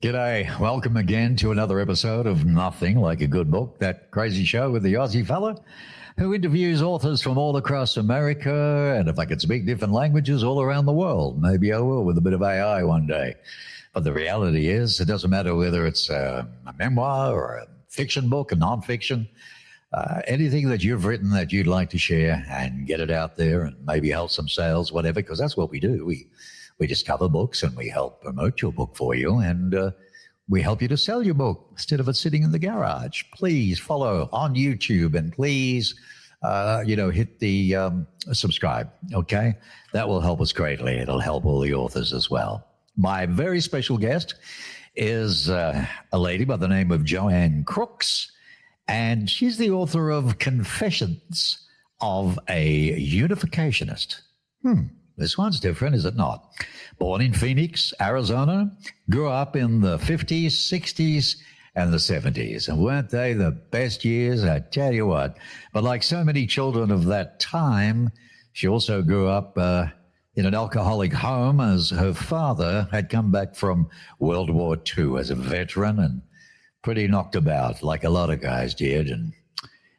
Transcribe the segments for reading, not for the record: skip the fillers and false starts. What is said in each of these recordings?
G'day. Welcome again to another episode of Nothing Like a Good Book, that crazy show with the Aussie fella who interviews authors from all across America, and if I could speak different languages, all around the world. Maybe I will with a bit of AI one day. But the reality is, it doesn't matter whether it's a memoir or a fiction book, a nonfiction, anything that you've written that you'd like to share and get it out there and maybe help some sales, whatever, because that's what we do. We discover books and we help promote your book for you, and we help you to sell your book instead of it sitting in the garage. Please follow on YouTube, and please, hit the subscribe, okay? That will help us greatly. It'll help all the authors as well. My very special guest is a lady by the name of Jo Ann Crooks, and she's the author of Confessions of a Unificationist. This one's different, is it not? Born in Phoenix, Arizona, grew up in the 50s, 60s, and the 70s. And weren't they the best years? I tell you what. But like so many children of that time, she also grew up in an alcoholic home, as her father had come back from World War II as a veteran and pretty knocked about, like a lot of guys did. And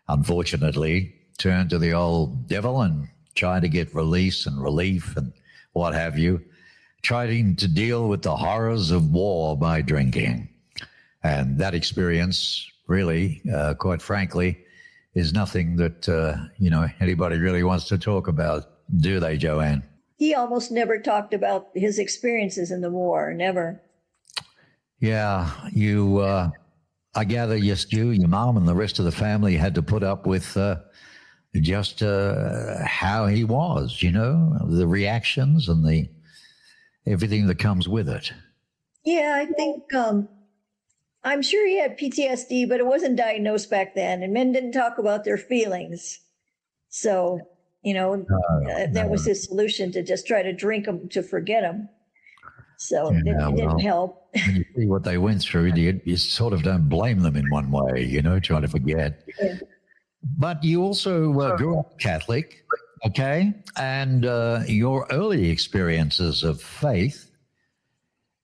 unfortunately, turned to the old devil and trying to get release and relief and what have you, trying to deal with the horrors of war by drinking. And that experience really, quite frankly, is nothing that, anybody really wants to talk about, do they, Jo Ann? He almost never talked about his experiences in the war, never. Yeah, I gather, yes, your mom and the rest of the family had to put up with just how he was, the reactions and everything that comes with it. Yeah, I think, I'm sure he had PTSD, but it wasn't diagnosed back then, and men didn't talk about their feelings. So, that was his solution, to just try to drink them to forget them. So it didn't help. When you see what they went through, you sort of don't blame them in one way, trying to forget. Yeah. But you also grew up Catholic, okay? And your early experiences of faith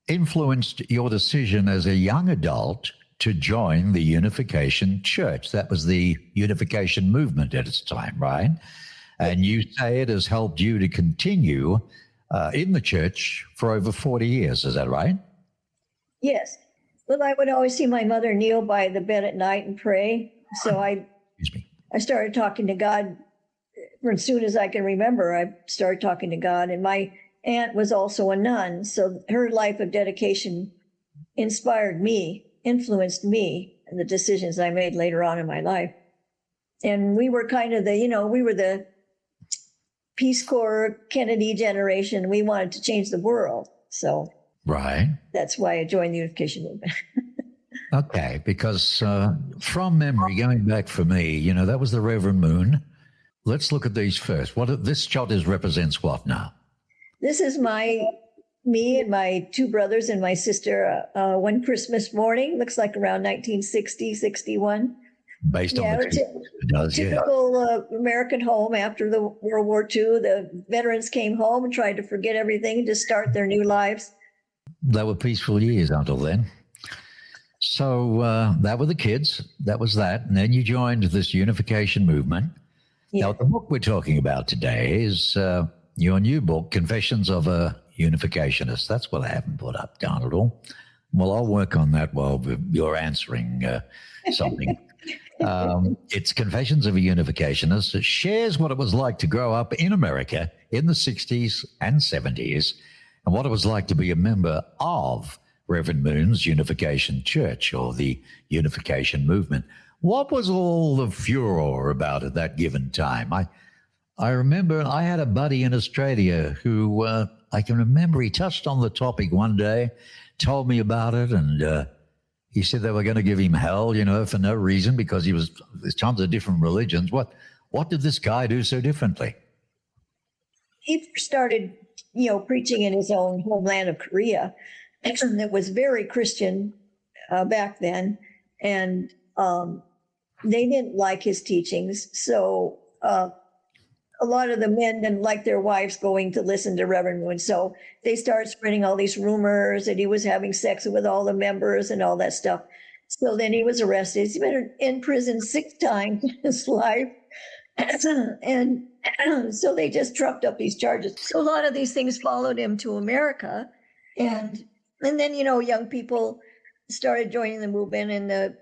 influenced your decision as a young adult to join the Unification Church. That was the Unification movement at its time, right? And you say it has helped you to continue in the church for over 40 years. Is that right? Yes. Well, I would always see my mother kneel by the bed at night and pray. So I started talking to God as soon as I can remember. I started talking to God, and my aunt was also a nun. So her life of dedication inspired me, influenced me, and the decisions I made later on in my life. And we were kind of we were the Peace Corps Kennedy generation. We wanted to change the world. So right. That's why I joined the Unification movement. Okay, because from memory, going back for me, that was the Reverend Moon. Let's look at these first. This shot represents what now? This is me and my two brothers and my sister one Christmas morning. Looks like around 1960, 61. Based on the typical American home after the World War II. The veterans came home and tried to forget everything and just start their new lives. They were peaceful years until then. So that were the kids. That was that. And then you joined this Unification movement. Yeah. Now, the book we're talking about today is your new book, Confessions of a Unificationist. That's what I haven't put up, darn it all. Well, I'll work on that while you're answering something. It's Confessions of a Unificationist. It shares what it was like to grow up in America in the 60s and 70s and what it was like to be a member of Reverend Moon's Unification Church, or the Unification movement. What was all the furor about at that given time? I remember I had a buddy in Australia who I can remember he touched on the topic one day, told me about it, and he said they were going to give him hell, for no reason, because there's tons of different religions. What did this guy do so differently? He started, preaching in his own homeland of Korea. That was very Christian back then, and they didn't like his teachings. So a lot of the men didn't like their wives going to listen to Reverend Moon. So they started spreading all these rumors that he was having sex with all the members and all that stuff. So then he was arrested. He's been in prison 6 times in his life. And so they just trumped up these charges. So a lot of these things followed him to America. And then, young people started joining the movement, and the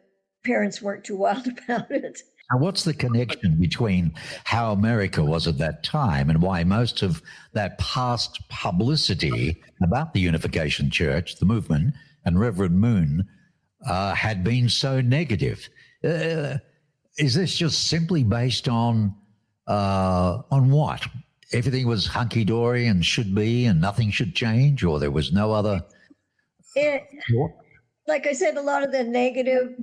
parents weren't too wild about it. Now, what's the connection between how America was at that time and why most of that past publicity about the Unification Church, the movement, and Reverend Moon had been so negative? Is this just simply based on what? Everything was hunky-dory and should be and nothing should change, or there was no other? Like I said, a lot of the negative,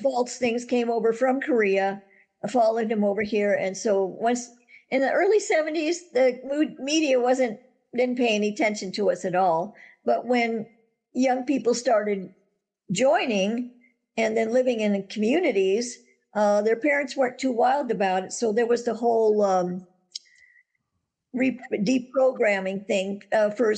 false things came over from Korea, followed him over here. And so once in the early 70s, the media didn't pay any attention to us at all. But when young people started joining and then living in the communities, their parents weren't too wild about it. So there was the whole deprogramming thing. For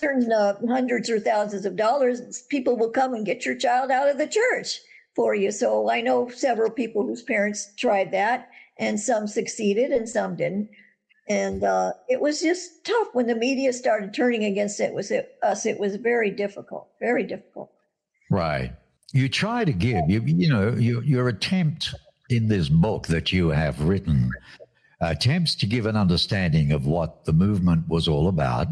certain hundreds or thousands of dollars, people will come and get your child out of the church for you. So I know several people whose parents tried that, and some succeeded and some didn't. And it was just tough when the media started turning against us. It was very difficult, very difficult. Right. You try to give, your attempt in this book that you have written attempts to give an understanding of what the movement was all about,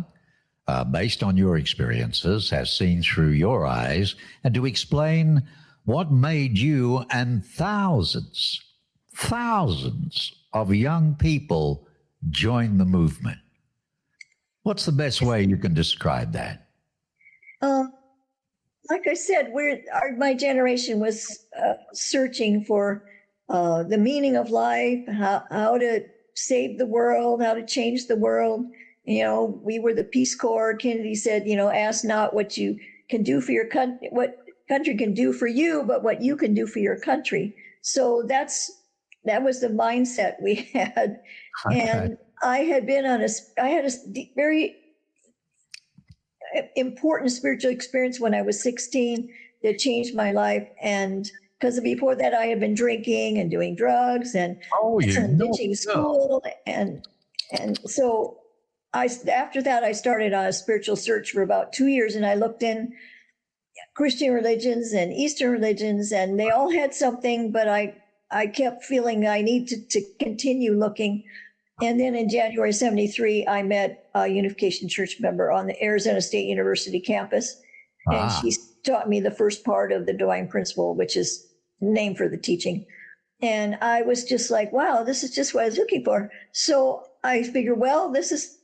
based on your experiences, as seen through your eyes, and to explain what made you and thousands of young people join the movement. What's the best way you can describe that? Like I said, my generation was searching for the meaning of life, how to save the world, how to change the world. We were the Peace Corps. Kennedy said, ask not what you can do for your country, what country can do for you, but what you can do for your country. So that was the mindset we had. Okay. And I had a very important spiritual experience when I was 16 that changed my life. And because before that, I had been drinking and doing drugs and ditching school. And so after that, I started on a spiritual search for about 2 years, and I looked in Christian religions and Eastern religions, and they all had something, but I kept feeling I need to continue looking. And then in January 73, I met a Unification Church member on the Arizona State University campus. And she taught me the first part of the divine principle, which is named for the teaching. And I was just like, wow, this is just what I was looking for. So I figured, well, this is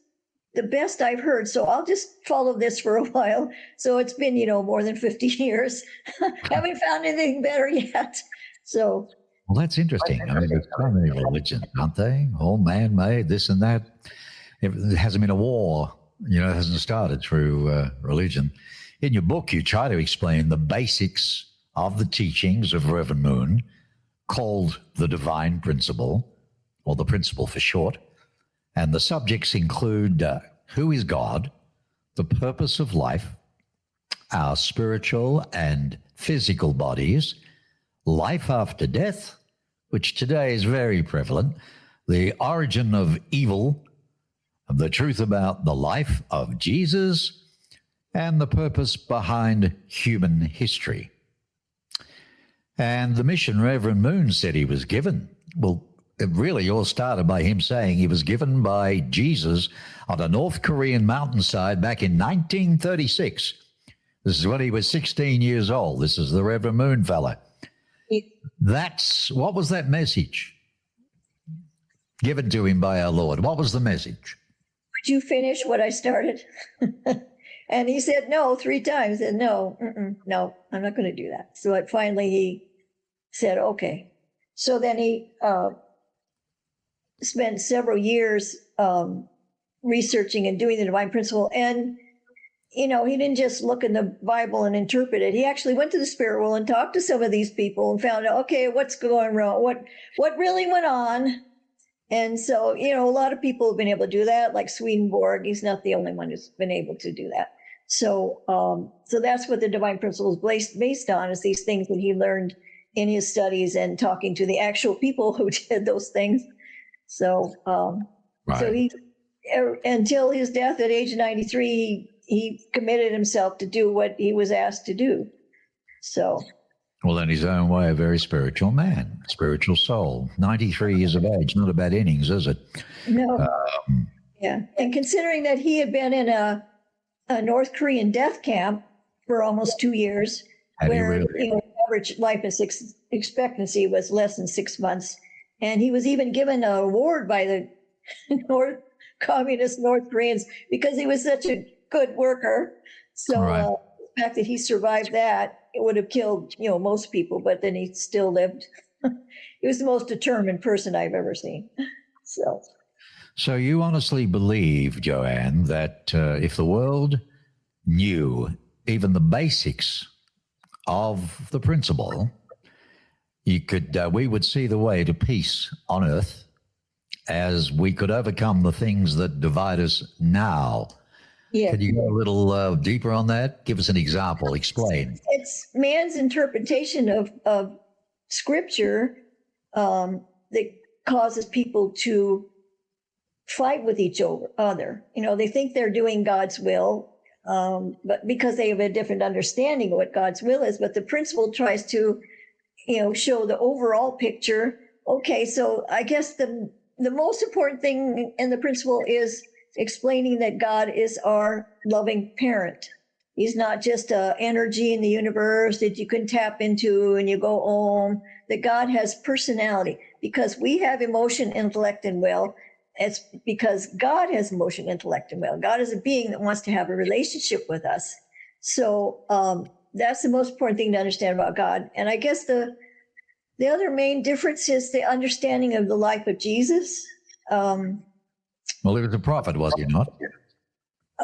the best I've heard. So I'll just follow this for a while. So it's been, more than 50 years. Haven't found anything better yet. So. Well, that's interesting. I mean, there's so many religions, aren't they? All man-made, this and that. It hasn't been a war, it hasn't started through religion. In your book, you try to explain the basics of the teachings of Reverend Moon, called the divine principle, or the principle for short. And the subjects include who is God, the purpose of life, our spiritual and physical bodies, life after death, which today is very prevalent, the origin of evil, the truth about the life of Jesus, and the purpose behind human history. And the mission Reverend Moon said he was given, well, it really all started by him saying he was given by Jesus on a North Korean mountainside back in 1936. This is when he was 16 years old. This is the Reverend Moon fella. What was that message given to him by our Lord? What was the message? Would you finish what I started? And he said no 3 times. And no, I'm not going to do that. So finally he said, okay. So then he spent several years researching and doing the divine principle. And he didn't just look in the Bible and interpret it. He actually went to the spirit world and talked to some of these people and found out, okay, what's going wrong? What really went on? And so, a lot of people have been able to do that, like Swedenborg. He's not the only one who's been able to do that. So, so that's what the divine principle is based on, is these things that he learned in his studies and talking to the actual people who did those things. So, Right. so he, until his death at age 93, he committed himself to do what he was asked to do. So. Well, in his own way, a very spiritual man, spiritual soul. 93 years of age, not a bad innings, is it? No. Yeah. And considering that he had been in a North Korean death camp for almost 2 years, where average life expectancy was less than 6 months. And he was even given an award by the communist North Koreans because he was such a good worker. So the fact that he survived that, it would have killed, most people, but then he still lived. He was the most determined person I've ever seen. So you honestly believe, Jo Ann, that if the world knew even the basics of the principle, we would see the way to peace on earth, as we could overcome the things that divide us now. Yeah. Could you go a little deeper on that? Give us an example. Explain. It's man's interpretation of scripture that causes people to fight with each other. They think they're doing God's will, but because they have a different understanding of what God's will is. But the principle tries to, show the overall picture. Okay, so I guess the most important thing in the principle is explaining that God is our loving parent. He's not just an energy in the universe that you can tap into and you go home, that God has personality. Because we have emotion, intellect, and will, it's because God has emotion, intellect, and will. God is a being that wants to have a relationship with us. So that's the most important thing to understand about God. And I guess the other main difference is the understanding of the life of Jesus. Well, he was a prophet, was he not?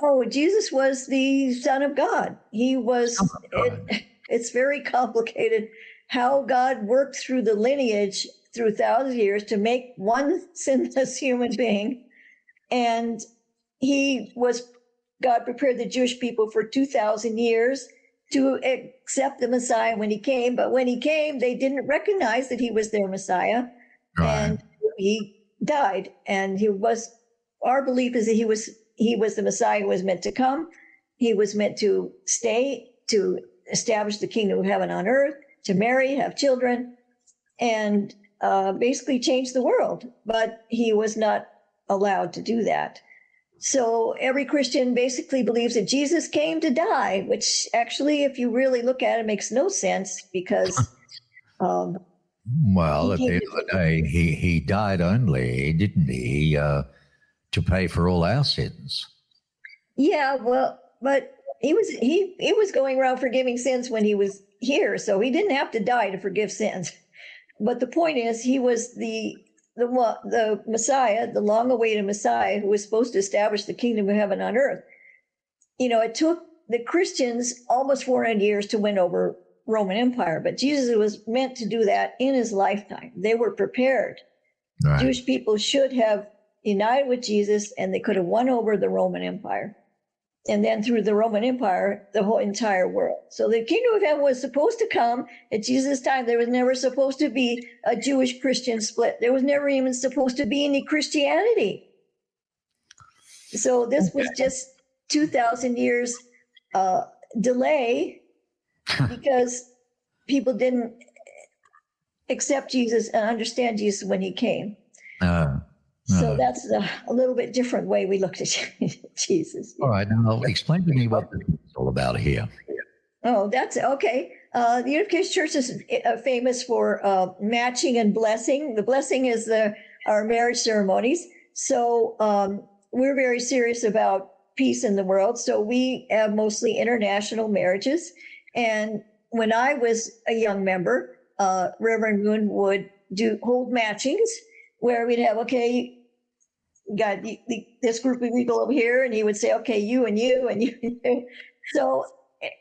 Oh, Jesus was the Son of God. He was, it's very complicated how God worked through the lineage through thousands of years to make one sinless human being. And God prepared the Jewish people for 2,000 years to accept the Messiah when he came. But when he came, they didn't recognize that he was their Messiah. Right. And he died. And our belief is that he was the Messiah who was meant to come. He was meant to stay, to establish the kingdom of heaven on earth, to marry, have children, and basically change the world. But he was not allowed to do that. So every Christian basically believes that Jesus came to die, which actually, if you really look at it, makes no sense because... well, at the end of the day, he died only, didn't he, to pay for all our sins. Yeah, well, but he was going around forgiving sins when he was here, so he didn't have to die to forgive sins. But the point is, he was the Messiah, the long-awaited Messiah, who was supposed to establish the kingdom of heaven on earth. It took the Christians almost 400 years to win over Roman Empire, but Jesus was meant to do that in his lifetime. They were prepared. Right. Jewish people should have united with Jesus, and they could have won over the Roman Empire. And then through the Roman Empire, the whole entire world. So the kingdom of heaven was supposed to come at Jesus' time. There was never supposed to be a Jewish-Christian split. There was never even supposed to be any Christianity. So this was just 2,000 years delay because people didn't accept Jesus and understand Jesus when he came. So that's a little bit different way we looked at Jesus. All right. Now, explain to me what this is all about here. Oh, that's okay. The Unification Church is famous for matching and blessing. The blessing is our marriage ceremonies. So we're very serious about peace in the world. So we have mostly international marriages. And when I was a young member, Reverend Moon would hold matchings, where we'd have, okay, got this group of people over here, and he would say, okay, you and you and you. So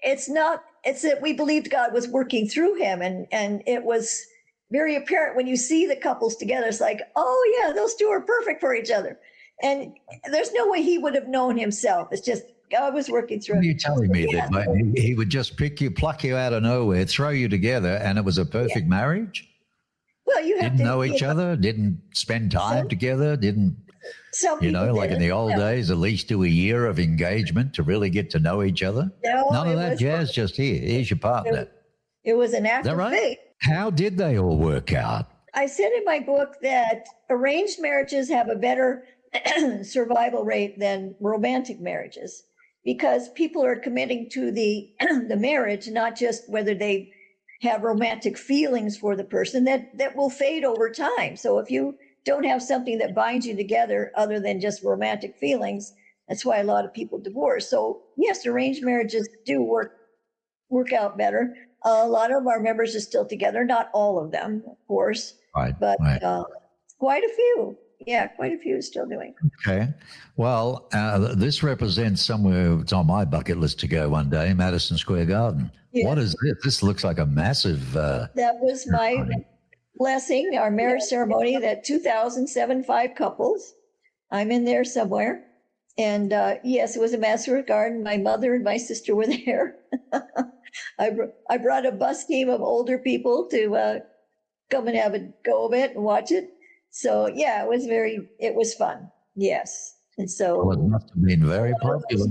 it's that we believed God was working through him, and it was very apparent when you see the couples together. It's like, oh yeah, those two are perfect for each other. And there's no way he would have known himself. It's just God was working through. Are you telling me that he would just pluck you out of nowhere, throw you together, and it was a perfect marriage? Well, you have didn't to know each other, didn't spend time together, didn't, like in the old days, at least do a year of engagement to really get to know each other. No, none of that jazz. Just here's your partner. It was an act of faith. How did they all work out? I said in my book that arranged marriages have a better survival rate than romantic marriages, because people are committing to the marriage, not just whether they have romantic feelings for the person that will fade over time. So if you don't have something that binds you together other than just romantic feelings, that's why a lot of people divorce. So yes, arranged marriages do work out better. A lot of our members are still together, not all of them, of course, but quite a few. Yeah, quite a few is still doing. Okay. Well, this represents somewhere it's on my bucket list to go one day, Madison Square Garden. Yeah. What is this? This looks like a massive... that was my blessing, our marriage ceremony, that 2,075 couples. I'm in there somewhere. And yes, it was a massive garden. My mother and my sister were there. I brought a bus team of older people to come and have a go of it and watch it. So yeah, it was fun. Yes. And so it must have been very popular.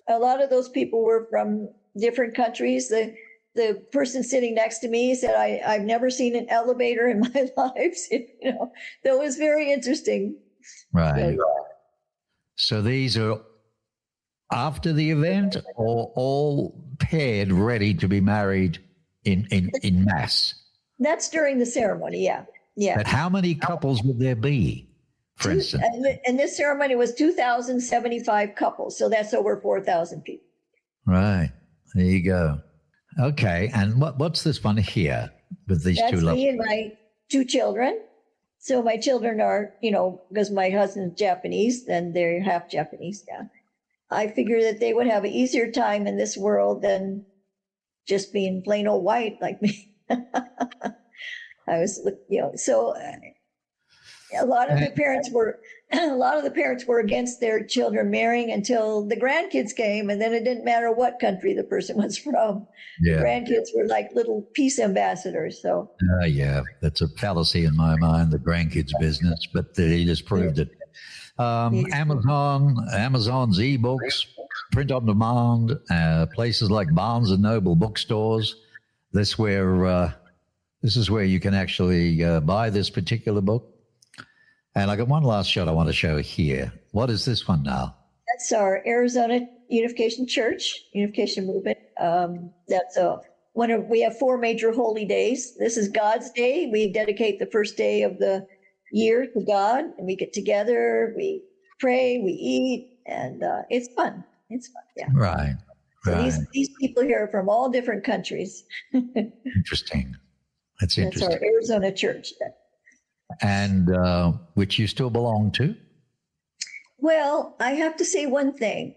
A lot of those people were from different countries. The person sitting next to me said, I've never seen an elevator in my life. That was very interesting. Right. So these are after the event or all paired, ready to be married in mass? That's during the ceremony, yeah. Yeah. But how many couples would there be, for instance? And this ceremony was 2,075 couples. So that's over 4,000 people. Right. There you go. Okay. And what's this one here with these two? That's me and my two children. So my children are, because my husband's Japanese, then they're half Japanese. Yeah. I figure that they would have an easier time in this world than just being plain old white like me. I was, so a lot of the parents were against their children marrying until the grandkids came, and then it didn't matter what country the person was from. Yeah. The grandkids were like little peace ambassadors. So yeah, that's a fallacy in my mind, the grandkids business, but he just proved it. Amazon's ebooks, print on demand, places like Barnes and Noble bookstores. This is where you can actually buy this particular book. And I got one last shot I want to show here. What is this one now? That's our Arizona Unification Movement. We have 4 major holy days. This is God's Day. We dedicate the first day of the year to God, and we get together, we pray, we eat, and it's fun. It's fun, yeah. Right. So these people here are from all different countries. Interesting. That's interesting. That's our Arizona church. And which you still belong to? Well, I have to say one thing.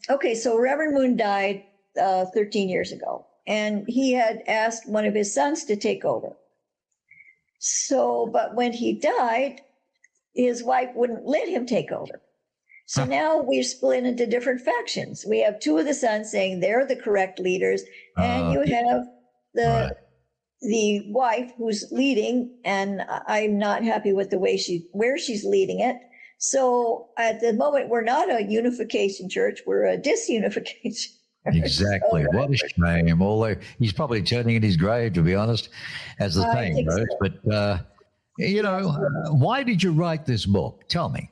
Okay, so Reverend Moon died 13 years ago, and he had asked one of his sons to take over. So, but when he died, his wife wouldn't let him take over. So now we're split into different factions. We have 2 of the sons saying they're the correct leaders, and you have the wife who's leading, and I'm not happy with the way where she's leading it. So at the moment, we're not a unification church; we're a disunification. Exactly. So, what a shame. Although he's probably turning in his grave, to be honest, as the saying goes. So. But why did you write this book? Tell me.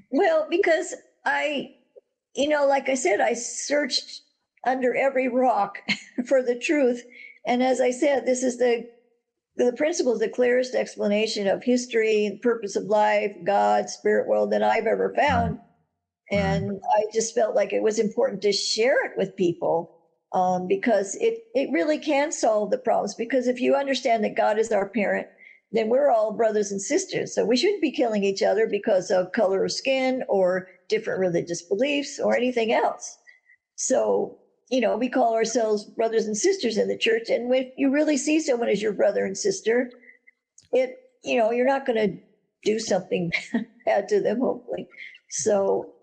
Well, because like I said, I searched under every rock for the truth. And as I said, this is the principles, the clearest explanation of history, the purpose of life, God, spirit world that I've ever found. And I just felt like it was important to share it with people because it really can solve the problems. Because if you understand that God is our parent, then we're all brothers and sisters. So we shouldn't be killing each other because of color of skin or different religious beliefs or anything else. So we call ourselves brothers and sisters in the church. And when you really see someone as your brother and sister, you're not going to do something bad to them, hopefully. So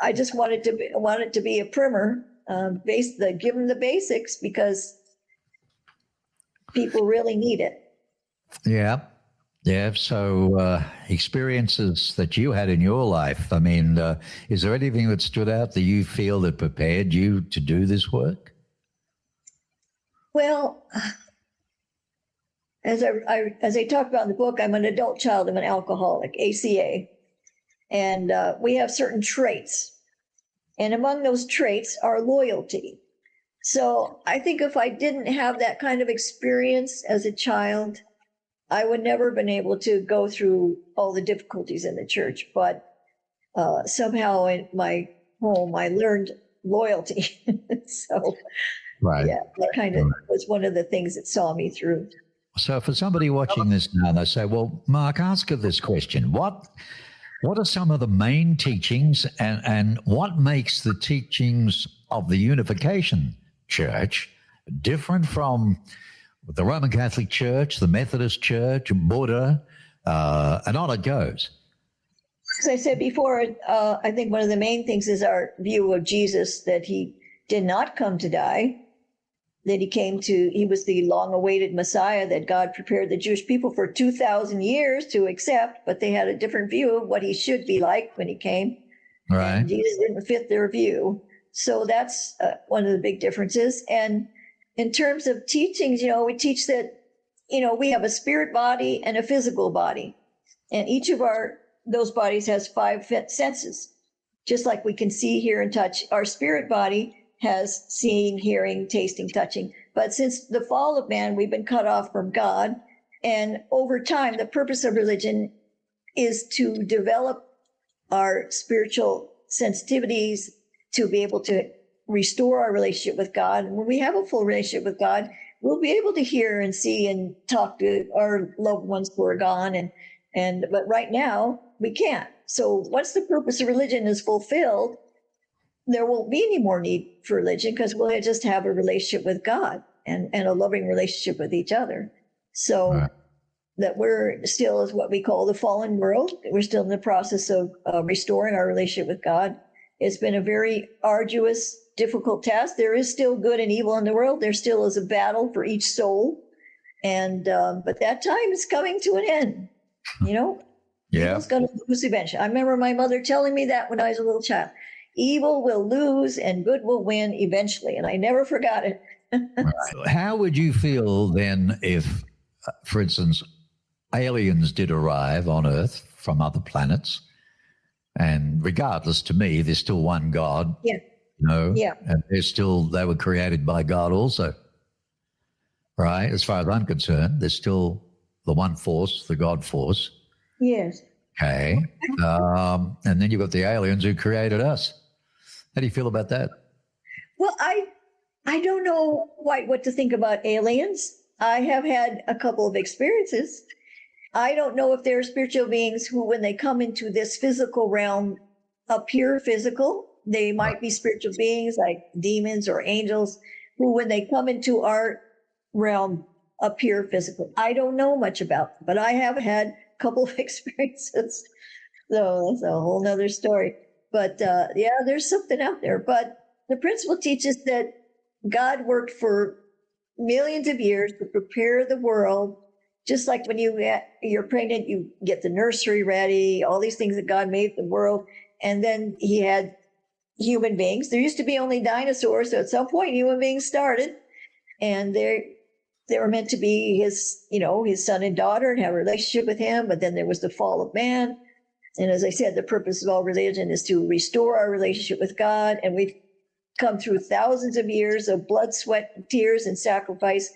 I just want it to be a primer, give them the basics because people really need it. Yeah. Yeah. So experiences that you had in your life, I mean, is there anything that stood out that you feel that prepared you to do this work? Well, as I talked about in the book, I'm an adult child of an alcoholic, ACA. And we have certain traits. And among those traits are loyalty. So I think if I didn't have that kind of experience as a child, I would never have been able to go through all the difficulties in the church. But somehow in my home, I learned loyalty. So right. Yeah, that kind of was one of the things that saw me through. So for somebody watching this now, they say, well, Mark, ask her this question. What are some of the main teachings and what makes the teachings of the Unification Church different from the Roman Catholic Church, the Methodist Church, Buddha, and on it goes? As I said before, I think one of the main things is our view of Jesus, that he did not come to die, that he was the long-awaited Messiah that God prepared the Jewish people for 2,000 years to accept, but they had a different view of what he should be like when he came. Right. And Jesus didn't fit their view. So that's one of the big differences. And in terms of teachings, we teach that, we have a spirit body and a physical body. And each of those bodies has 5 senses. Just like we can see, hear, and touch, our spirit body has seeing, hearing, tasting, touching. But since the fall of man, we've been cut off from God. And over time, the purpose of religion is to develop our spiritual sensitivities to be able to restore our relationship with God. And when we have a full relationship with God, we'll be able to hear and see and talk to our loved ones who are gone. But right now, we can't. So once the purpose of religion is fulfilled, there won't be any more need for religion because we'll just have a relationship with God and a loving relationship with each other. So right. That we're still is what we call the fallen world. We're still in the process of restoring our relationship with God. It's been a very arduous, difficult task. There is still good and evil in the world. There still is a battle for each soul. But that time is coming to an end, Yeah. Evil's going to lose eventually. I remember my mother telling me that when I was a little child. Evil will lose and good will win eventually. And I never forgot it. Right. How would you feel then if, for instance, aliens did arrive on Earth from other planets? And regardless, to me, there's still one God. Yeah. Yeah. And they were created by God also. Right? As far as I'm concerned, there's still the one force, the God force. Yes. Okay. And then you've got the aliens who created us. How do you feel about that? Well, I don't know what to think about aliens. I have had a couple of experiences. I don't know if they're spiritual beings who, when they come into this physical realm, appear physical. They might be spiritual beings like demons or angels who, when they come into our realm, appear physical. I don't know much about them, but I have had a couple of experiences. So that's a whole nother story. But there's something out there. But the principle teaches that God worked for millions of years to prepare the world. Just like when you're pregnant, you get the nursery ready, all these things that God made the world. And then he had human beings. There used to be only dinosaurs. So at some point, human beings started. And they were meant to be his son and daughter and have a relationship with him. But then there was the fall of man. And as I said, the purpose of all religion is to restore our relationship with God. And we've come through thousands of years of blood, sweat, tears, and sacrifice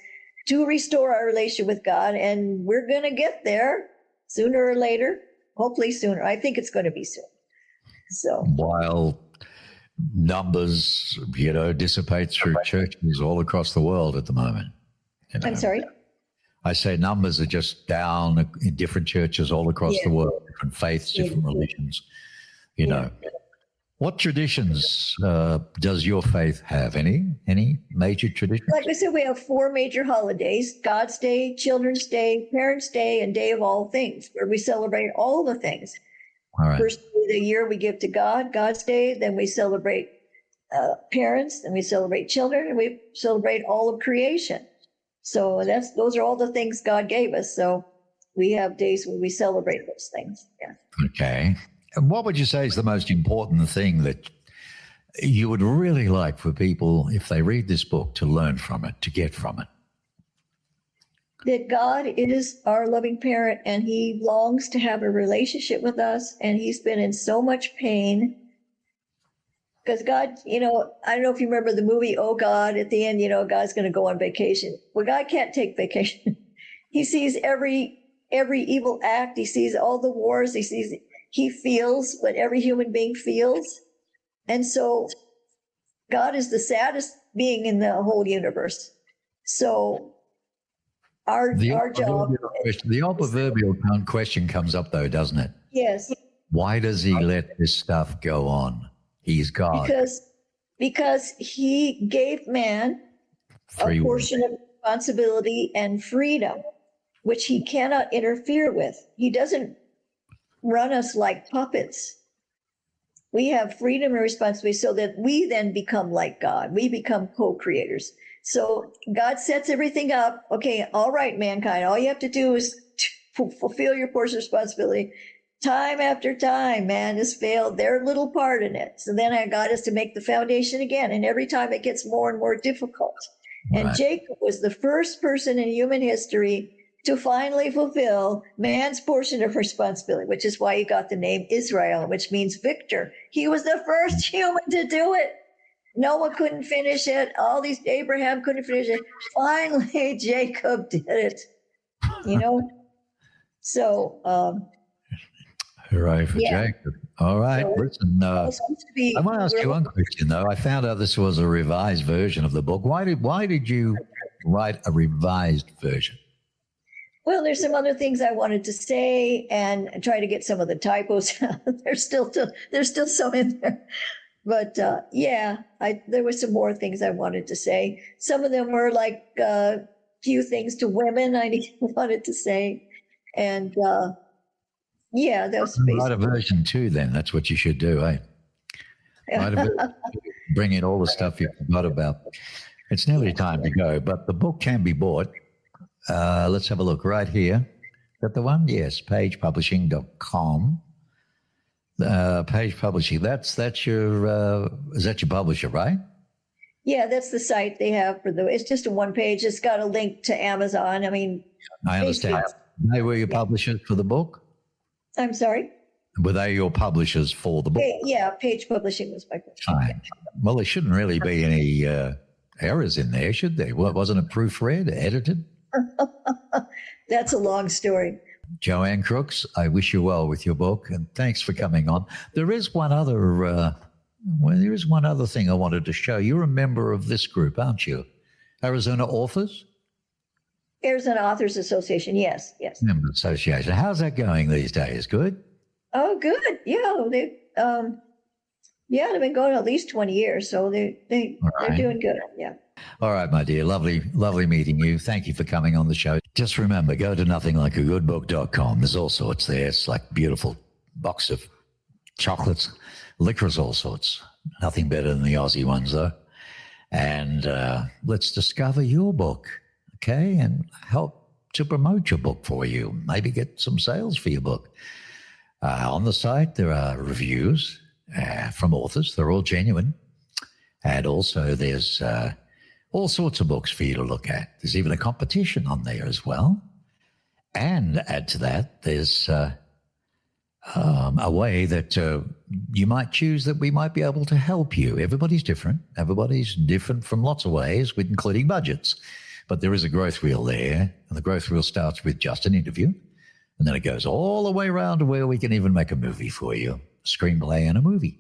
to restore our relationship with God. And we're going to get there sooner or later, hopefully sooner. I think it's going to be soon. So while numbers, dissipate through churches all across the world at the moment. I'm sorry? I say numbers are just down in different churches all across the world, different faiths, different religions, What traditions does your faith have? Any major traditions? Like I said, we have 4 major holidays: God's Day, Children's Day, Parents' Day, and Day of All Things, where we celebrate all the things. All right. First day of the year we give to God, God's Day. Then we celebrate parents, then we celebrate children, and we celebrate all of creation. So those are all the things God gave us. So we have days when we celebrate those things. Yeah. Okay. And what would you say is the most important thing that you would really like for people, if they read this book, to learn from it, to get from it? That God is our loving parent, and he longs to have a relationship with us. And he's been in so much pain because God, I don't know if you remember the movie, Oh God, at the end, God's going to go on vacation. Well, God can't take vacation. He sees every evil act. He sees all the wars. He feels what every human being feels. And so God is the saddest being in the whole universe. So our job. The old proverbial question comes up, though, doesn't it? Yes. Why does he let this stuff go on? He's God. Because he gave man a portion of responsibility and freedom, which he cannot interfere with. He doesn't run us like puppets. We have freedom and responsibility so that we then become like God. We become co-creators. So God sets everything up. Okay, all right, mankind, all you have to do is fulfill your portion of responsibility. Time after time, man has failed their little part in it. So then God has to make the foundation again. And every time it gets more and more difficult. Right. And Jacob was the first person in human history to finally fulfill man's portion of responsibility, which is why he got the name Israel, which means victor. He was the first human to do it. Noah couldn't finish it. Abraham couldn't finish it. Finally, Jacob did it. So, hooray for Jacob. All right. So, listen, I want to ask you one question, though. I found out this was a revised version of the book. Why did you write a revised version? Well, there's some other things I wanted to say and try to get some of the typos out. There's still some in there. But there were some more things I wanted to say. Some of them were like few things to women I wanted to say. And that was basically. Write a version 2 then. That's what you should do, eh? Write a version 2, bring in all the stuff you forgot about. It's nearly time to go, but the book can be bought. Let's have a look right here. Is that the one? Yes, pagepublishing.com. Page Publishing. That's your is that your publisher, right? Yeah, that's the site they have it's just a one page. It's got a link to Amazon. I mean, I understand. They were your publishers for the book? I'm sorry? Were they your publishers for the book? Page Publishing was my publisher. Fine. Well, there shouldn't really be any errors in there, should there? Wasn't it proofread, edited? That's a long story. Jo Ann Crooks, I wish you well with your book, and thanks for coming on. There is one other thing I wanted to show. You're a member of this group, aren't you? Arizona Authors? Arizona Authors Association, yes. Member Association. How's that going these days? Good? Oh, good. Yeah, they've been going at least 20 years, so they're doing good. Yeah. All right, my dear. Lovely meeting you. Thank you for coming on the show. Just remember, go to nothinglikeagoodbook.com. There's all sorts there. It's like a beautiful box of chocolates, liquors, all sorts. Nothing better than the Aussie ones, though. And let's discover your book, okay? And help to promote your book for you. Maybe get some sales for your book. On the site, there are reviews from authors. They're all genuine. And also there's all sorts of books for you to look at. There's even a competition on there as well. And add to that, there's a way that you might choose that we might be able to help you. Everybody's different. Everybody's different from lots of ways, including budgets. But there is a growth wheel there. And the growth wheel starts with just an interview. And then it goes all the way around to where we can even make a movie for you, a screenplay and a movie.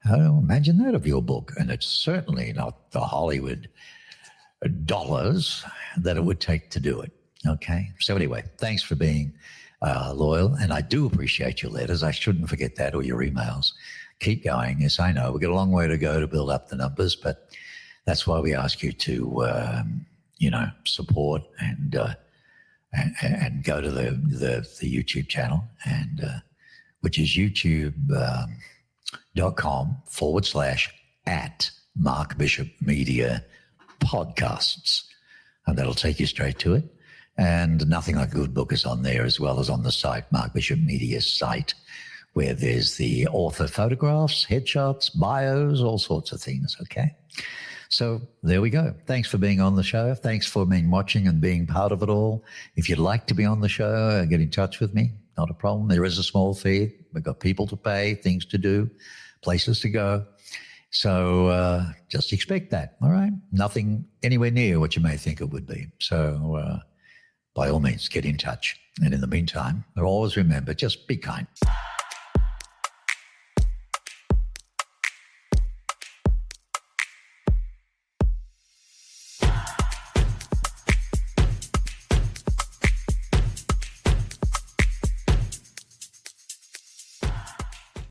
Imagine that of your book. And it's certainly not the Hollywood dollars that it would take to do it. Okay. So anyway, thanks for being loyal. And I do appreciate your letters. I shouldn't forget that, or your emails. keep going. Yes, I know we've got a long way to go to build up the numbers, but that's why we ask you to, support and go to the YouTube channel, and which is youtube.com/@ Mark Bishop Media Podcasts. And that'll take you straight to it. And Nothing Like a Good Book is on there, as well as on the site, Mark Bishop Media's site, where there's the author photographs, headshots, bios, all sorts of things, okay? So there we go. Thanks for being on the show. Thanks for being watching and being part of it all. If you'd like to be on the show, get in touch with me. Not a problem. There is a small fee. We've got people to pay, things to do, places to go. So just expect that, all right? Nothing anywhere near what you may think it would be. So by all means, get in touch. And in the meantime, always remember, just be kind.